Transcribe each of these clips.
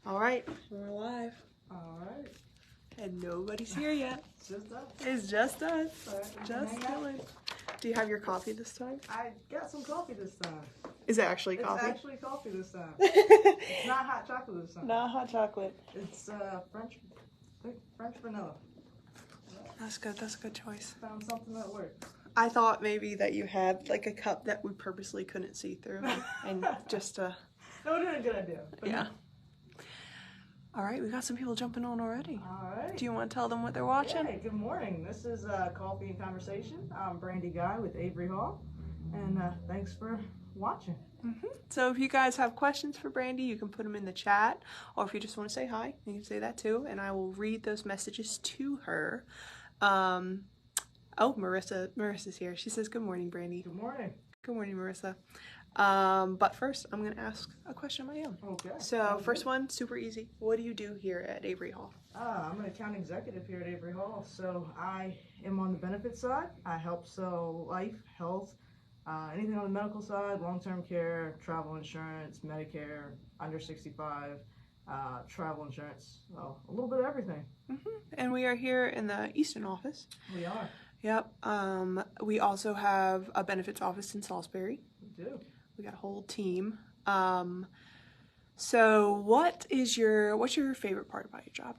All right, we're live. All right. And nobody's here yet. It's just us. It's just us. Right, Just chilling. Do you have your coffee this time? I got some coffee this time. Is it actually coffee? It's actually coffee this time. It's not hot chocolate this time. Not hot chocolate. It's French vanilla. That's good. That's a good choice. Found something that worked. I thought maybe that you had like a cup that we purposely couldn't see through, and just That would have been a good idea. yeah. All right, we got some people jumping on already. All right. Do you want to tell them what they're watching? Hey, good morning. This is Coffee and Conversation. I'm Brandy Guy with Avery Hall, and thanks for watching. So if you guys have questions for Brandy, you can put them in the chat, or if you just want to say hi, you can say that too, and I will read those messages to her. Oh, Marissa's here. She says, good morning, Brandy. Good morning. Good morning, Marissa. But first, I'm going to ask a question of my own. Okay. So first one, super easy. What do you do here at Avery Hall? I'm an account executive here at Avery Hall, so I am on the benefit side. I help sell life, health, anything on the medical side, long-term care, travel insurance, Medicare, under 65, travel insurance, well, a little bit of everything. And we are here in the Easton office. We are. Yep. We also have a benefits office in Salisbury. We do. We got a whole team. So what's your favorite part about your job?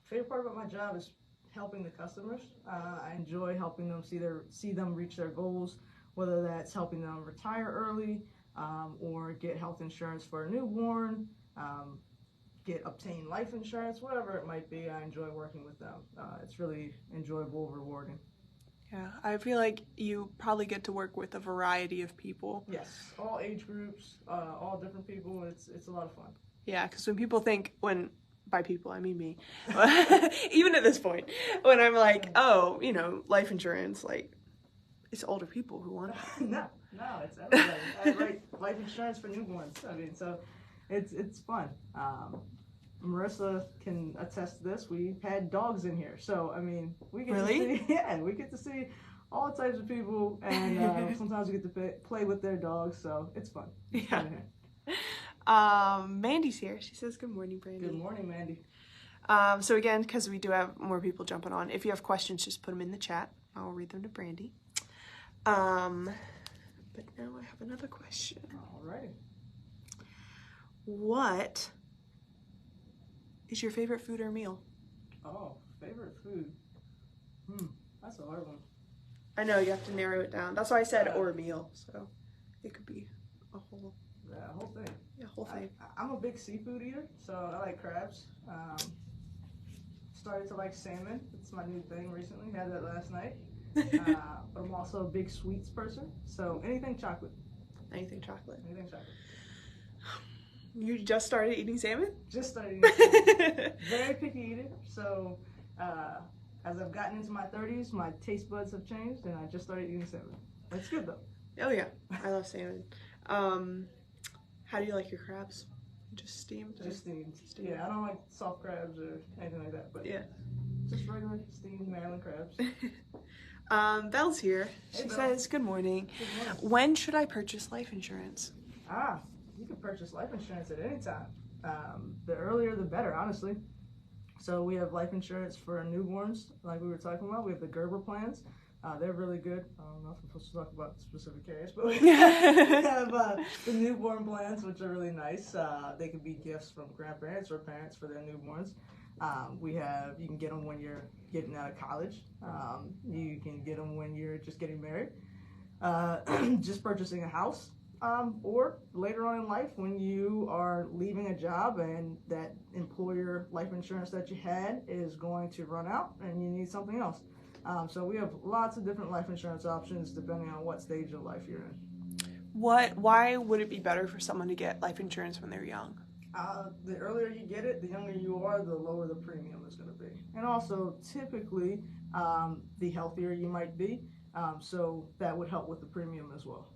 Favorite part about my job is helping the customers. I enjoy helping them see them reach their goals, whether that's helping them retire early, or get health insurance for a newborn, obtain life insurance, whatever it might be. I enjoy working with them. It's really enjoyable, rewarding. Yeah, I feel like you probably get to work with a variety of people. Yes, all age groups, all different people. It's a lot of fun. Yeah, because when people think, by people I mean me, even at this point, when I'm like, oh, life insurance, like, it's older people who want it. No, it's everybody. I write life insurance for newborns. I mean, so it's fun. Marissa can attest to this. We've had dogs in here, so I mean, we get we get to see all types of people, and sometimes we get to play with their dogs, so it's fun. Yeah. Mandy's here. She says, "Good morning, Brandy." Good morning, Mandy. So again, because we do have more people jumping on, if you have questions, just put them in the chat. I'll read them to Brandy. But now I have another question. All right. What is your favorite food or meal? Oh, favorite food. That's a hard one. I know, you have to narrow it down. That's why I said or meal, so it could be a whole... Yeah, a whole thing. Yeah, whole thing. I'm a big seafood eater, so I like crabs. Started to like salmon. It's my new thing recently. Had that last night. But I'm also a big sweets person, so anything chocolate. Anything chocolate. Anything chocolate. You just started eating salmon? Just started eating salmon. Very picky eater, so as I've gotten into my 30s, my taste buds have changed, and I just started eating salmon. It's good though. Oh yeah, I love salmon. How do you like your crabs? Just steamed? Just steamed. Yeah, I don't like soft crabs or anything like that, but yeah, just regular steamed Maryland crabs. Belle's here. She Hey, Belle. says, good morning. Good morning. When should I purchase life insurance? You can purchase life insurance at any time. The earlier the better, honestly. So we have life insurance for newborns, like we were talking about. We have the Gerber plans. They're really good. I don't know if I'm supposed to talk about specific carriers, but we have the newborn plans, which are really nice. They could be gifts from grandparents or parents for their newborns. You can get them when you're getting out of college. You can get them when you're just getting married. Just purchasing a house. Or later on in life when you are leaving a job and that employer life insurance that you had is going to run out and you need something else. So we have lots of different life insurance options depending on what stage of life you're in. Why would it be better for someone to get life insurance when they're young? The earlier you get it, the younger you are, the lower the premium is going to be. And also typically the healthier you might be, so that would help with the premium as well.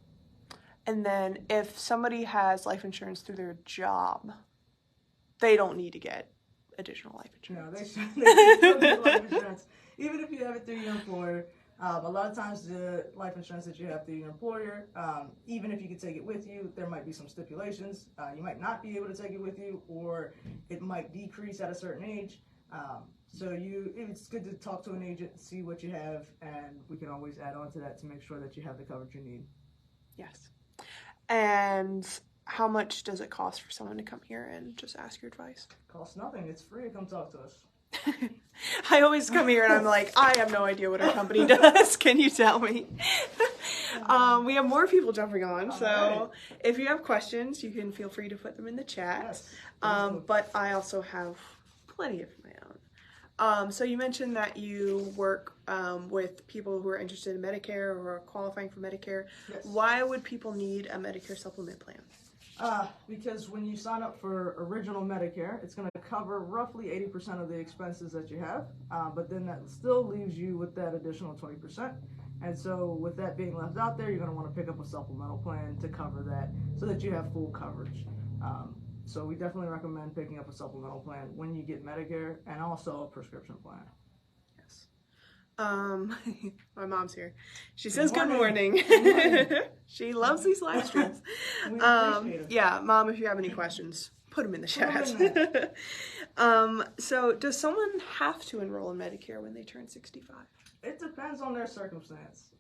And then if somebody has life insurance through their job, they don't need to get additional life insurance. No, they should get life insurance. Even if you have it through your employer, A lot of times the life insurance that you have through your employer, even if you could take it with you, there might be some stipulations. You might not be able to take it with you, or it might decrease at a certain age. So it's good to talk to an agent, see what you have, and we can always add on to that to make sure that you have the coverage you need. Yes. And how much does it cost for someone to come here and just ask your advice? Costs nothing. It's free to come talk to us. I always come here and I'm like, I have no idea what our company does. Can you tell me? We have more people jumping on, so if you have questions, you can feel free to put them in the chat. Yes. But I also have plenty of my own. So you mentioned that you work with people who are interested in Medicare or are qualifying for Medicare. Yes. Why would people need a Medicare supplement plan? Because when you sign up for original Medicare, it's going to cover roughly 80% of the expenses that you have, but then that still leaves you with that additional 20%. And so with that being left out there, you're going to want to pick up a supplemental plan to cover that so that you have full coverage. So we definitely recommend picking up a supplemental plan when you get Medicare, and also a prescription plan. Yes. My mom's here. She says good morning. She loves these live streams. We appreciate it. Yeah, Mom, if you have any questions, put them in the chat. So does someone have to enroll in Medicare when they turn 65? It depends on their circumstance.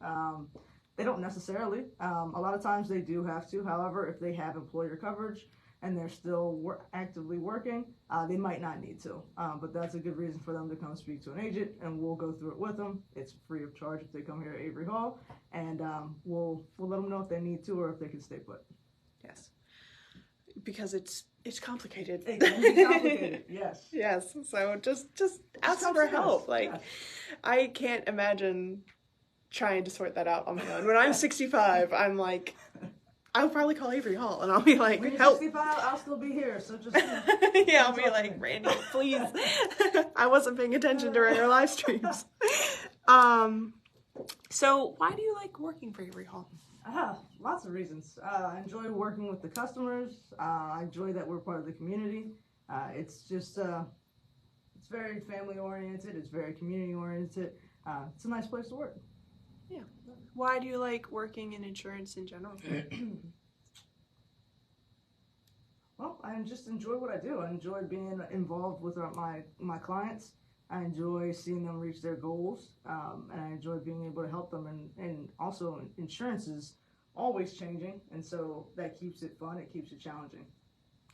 They don't necessarily. A lot of times they do have to. However, if they have employer coverage and they're still actively working, they might not need to. But that's a good reason for them to come speak to an agent, and we'll go through it with them. It's free of charge if they come here at Avery Hall, and we'll let them know if they need to or if they can stay put. Yes, because it's complicated. It can be complicated. Yes. Yes. So just ask for help. Like, I can't imagine trying to sort that out on my own. When I'm 65, I'm like, I'll probably call Avery Hall and I'll be like, when you're help. 65, I'll still be here, so just yeah, I'll be like, Brandy, please. I wasn't paying attention during our live streams. So why do you like working for Avery Hall? Lots of reasons. I enjoy working with the customers. I enjoy that we're part of the community. It's just, it's very family oriented. It's very community oriented. It's a nice place to work. Yeah. Why do you like working in insurance in general? Well, I just enjoy what I do. I enjoy being involved with my clients. I enjoy seeing them reach their goals, and I enjoy being able to help them. And also, insurance is always changing, and so that keeps it fun. It keeps it challenging.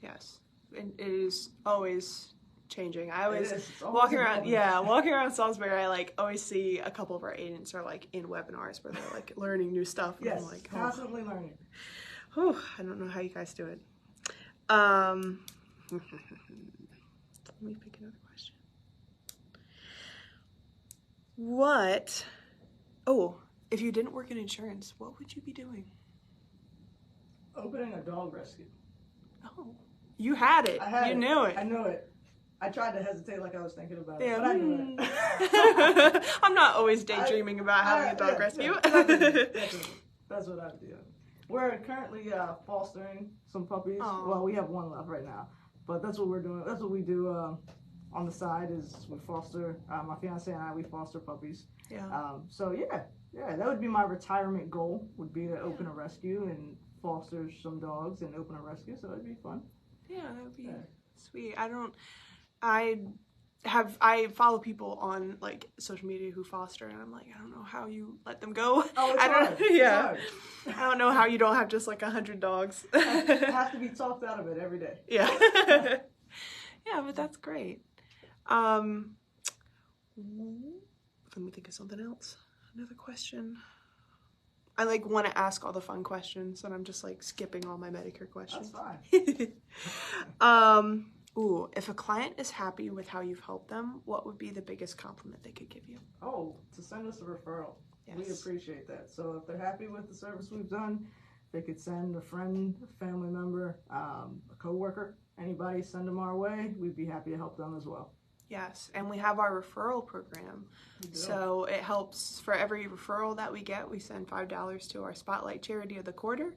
Yes, it is always changing. I always walking around Salisbury, I like always see a couple of our agents are like in webinars where they're like learning new stuff. And yes, I'm like, constantly learning. Oh, I don't know how you guys do it. Let me pick another question. If you didn't work in insurance, what would you be doing? Opening a dog rescue. Oh, you had it. You knew it. I knew it. I tried to hesitate like I was thinking about it, Yeah. but I knew it. I'm not always daydreaming about having a dog rescue. That's what I'm doing. We're currently fostering some puppies. Aww. Well, we have one left right now, but that's what we're doing. That's what we do on the side is we foster, my fiance and I, we foster puppies. Yeah. So yeah, that would be my retirement goal, would be to open a rescue and foster some dogs and open a rescue, so it'd be fun. Yeah, that would be sweet. I follow people on like social media who foster, and I'm like, I don't know how you let them go. Oh, it's hard. Yeah. It's hard. I don't know how you don't have just like 100 dogs. I have to be talked out of it every day. Yeah. Yeah, but that's great. Let me think of something else. Another question. I like want to ask all the fun questions, and I'm just like skipping all my Medicare questions. That's fine. If a client is happy with how you've helped them, what would be the biggest compliment they could give you? Oh, to send us a referral. Yes. We appreciate that. So if they're happy with the service we've done, they could send a friend, a family member, a coworker, anybody, send them our way. We'd be happy to help them as well. Yes, and we have our referral program. So it helps for every referral that we get, we send $5 to our Spotlight Charity of the Quarter.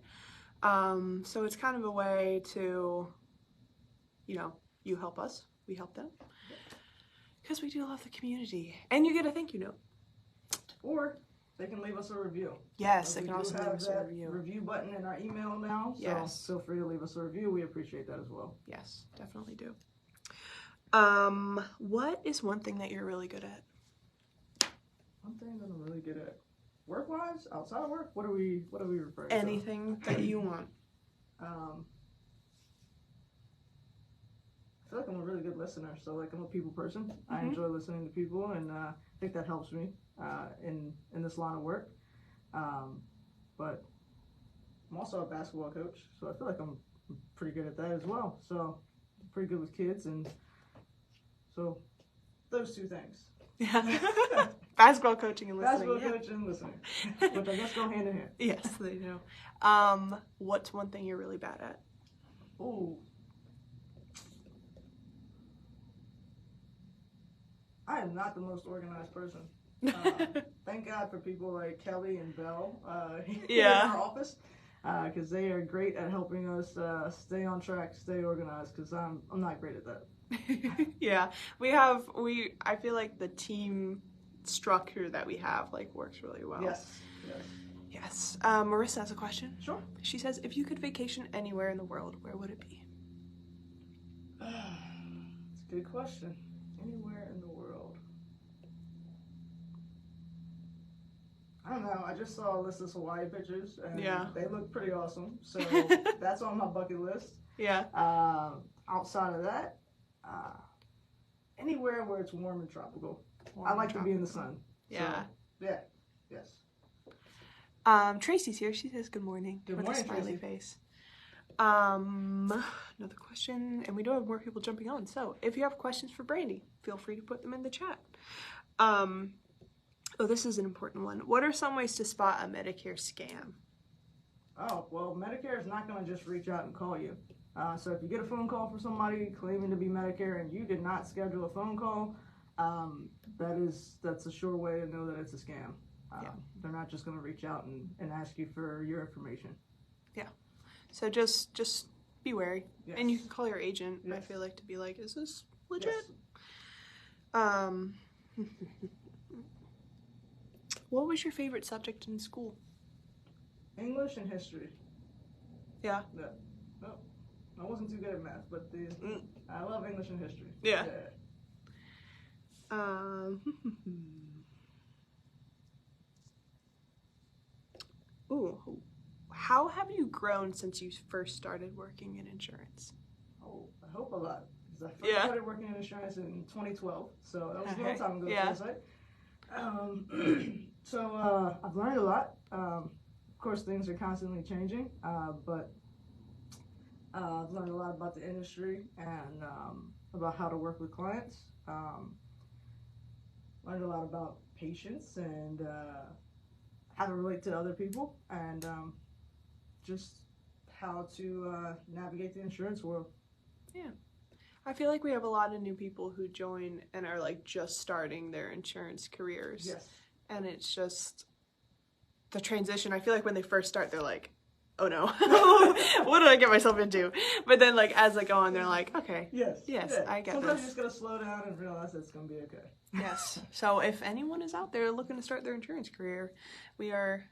So it's kind of a way to, you help us, we help them. Because we do love the community. And you get a thank you note. Or they can leave us a review. Yes, they We can do also leave have us a that review. review button in our email now, so Yes. feel free to leave us a review. We appreciate that as well. Yes, definitely do. What is one thing that you're really good at? One thing that I'm really good at, work-wise, outside of work, what are we referring to? Anything that you want. I feel like I'm a really good listener, so like I'm a people person. I enjoy listening to people, and I think that helps me in this line of work. But I'm also a basketball coach, so I feel like I'm pretty good at that as well. So I'm pretty good with kids, and so those two things. Yeah. Basketball coaching and listening. Basketball coaching and listening, which I guess go hand in hand. Yes, they do. What's one thing you're really bad at? Ooh. I am not the most organized person. Thank God for people like Kelly and Belle in our office, because they are great at helping us stay on track, stay organized, because I'm not great at that. Yeah, I feel like the team structure that we have like works really well. Yes. Marissa has a question. Sure. She says, if you could vacation anywhere in the world, where would it be? That's a good question. Anywhere in the world. I don't know. I just saw Alyssa's Hawaii pictures, and they look pretty awesome. So that's on my bucket list. Yeah. Outside of that, anywhere where it's warm and tropical. I like to be in the sun. Yeah. So, yes. Tracy's here. She says good morning. Good with morning, a smiley Tracy. face. Another question, and we do have more people jumping on. So if you have questions for Brandy, feel free to put them in the chat. Oh, this is an important one. What are some ways to spot a Medicare scam? Oh, well, Medicare is not going to just reach out and call you. So if you get a phone call from somebody claiming to be Medicare and you did not schedule a phone call, that's a sure way to know that it's a scam. They're not just going to reach out and ask you for your information. Yeah. So just be wary. Yes. And you can call your agent, Yes. I feel like, to be like, is this legit? Yes. What was your favorite subject in school? English and history. Yeah. No, I wasn't too good at math, but I love English and history. Yeah. Ooh, how have you grown since you first started working in insurance? Oh, I hope a lot. Because I first started working in insurance in 2012, so that was a long time ago. Yeah. So I've learned a lot. Of course, things are constantly changing, but I've learned a lot about the industry and about how to work with clients. Learned a lot about patience and how to relate to other people, and just how to navigate the insurance world. Yeah. I feel like we have a lot of new people who join and are like just starting their insurance careers. Yes. And it's just the transition. I feel like when they first start, they're like, oh no, what did I get myself into? But then like as they go on, they're like, okay. Yes. I get Sometimes this. you just gotta slow down and realize it's gonna be okay. Yes. So if anyone is out there looking to start their insurance career, we're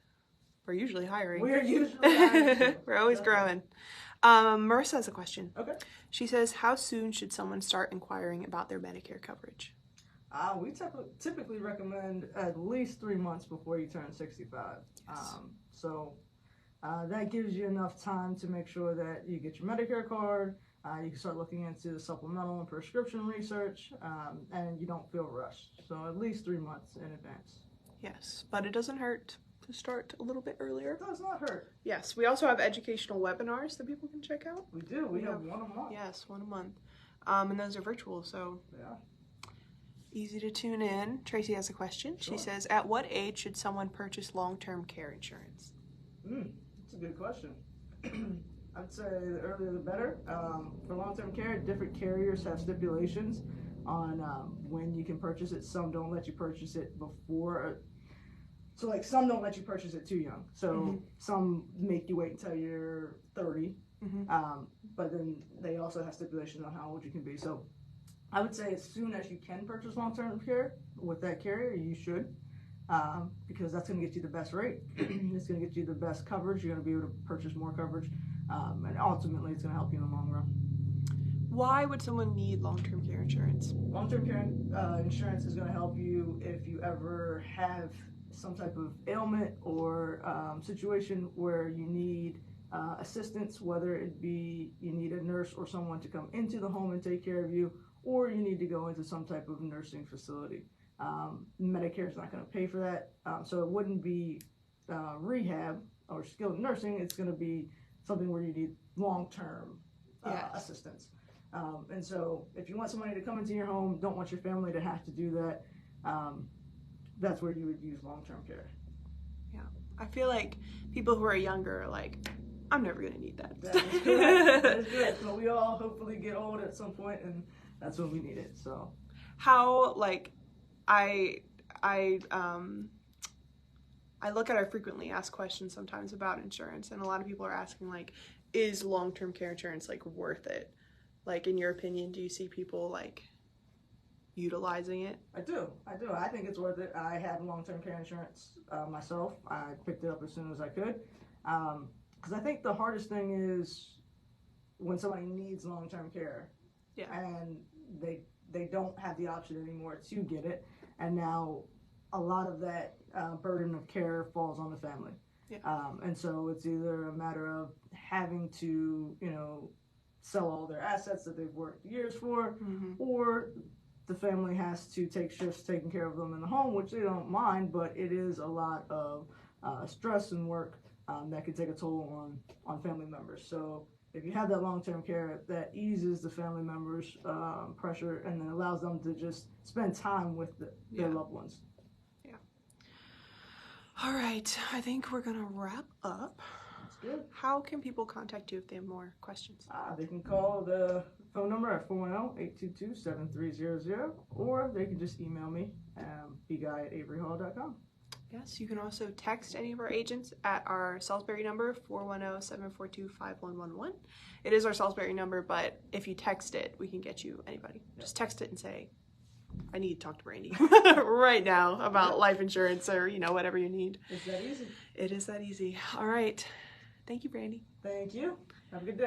usually hiring. We're usually hiring. We're always growing. Marissa has a question. Okay. She says, how soon should someone start inquiring about their Medicare coverage? We typically recommend at least 3 months before you turn 65. Yes. So that gives you enough time to make sure that you get your Medicare card, you can start looking into the supplemental and prescription research, and you don't feel rushed. So at least 3 months in advance. Yes, but it doesn't hurt to start a little bit earlier. It does not hurt. Yes, we also have educational webinars that people can check out. We do. We have one a month. Yes, one a month. And those are virtual, so easy to tune in. Tracy has a question. Sure. She says, at what age should someone purchase long-term care insurance? That's a good question. I'd say the earlier the better. For long-term care, different carriers have stipulations on when you can purchase it. Some don't let you purchase it before. So like some don't let you purchase it too young. So some make you wait until you're 30. But then they also have stipulations on how old you can be. So I would say as soon as you can purchase long-term care with that carrier, you should. because that's going to get you the best rate. It's going to get you the best coverage. You're going to be able to purchase more coverage, and ultimately it's going to help you in the long run. Why would someone need long-term care insurance? Long-term care insurance is going to help you if you ever have some type of ailment or situation where you need assistance, whether it be you need a nurse or someone to come into the home and take care of you, or you need to go into some type of nursing facility. Medicare is not going to pay for that, so it wouldn't be rehab or skilled nursing. It's going to be something where you need long-term assistance. And so if you want somebody to come into your home, don't want your family to have to do that, that's where you would use long-term care. Yeah. I feel like people who are younger are like, I'm never going to need that. That is correct. That is correct. But we all hopefully get old at some point, and that's when we need it. So how, like, I look at our frequently asked questions sometimes about insurance, and a lot of people are asking, like, is long-term care insurance, like, worth it? Like, in your opinion, do you see people, like, utilizing it? I do. I think it's worth it. I had long-term care insurance myself. I picked it up as soon as I could. Because I think the hardest thing is when somebody needs long-term care, and they don't have the option anymore to get it, and now a lot of that burden of care falls on the family. And so it's either a matter of having to, sell all their assets that they've worked years for, or the family has to take shifts taking care of them in the home, which they don't mind, but it is a lot of stress and work that can take a toll on family members. So if you have that long-term care, that eases the family members' pressure, and then allows them to just spend time with their loved ones. Yeah. All right. I think we're going to wrap up. That's good. How can people contact you if they have more questions? They can call the phone number at 410-822-7300, or they can just email me, bguy@averyhall.com. Yes, you can also text any of our agents at our Salisbury number, 410-742-5111. It is our Salisbury number, but if you text it, we can get you anybody. Just text it and say, I need to talk to Brandy right now about life insurance or, whatever you need. It's that easy. It is that easy. All right. Thank you, Brandy. Thank you. Have a good day.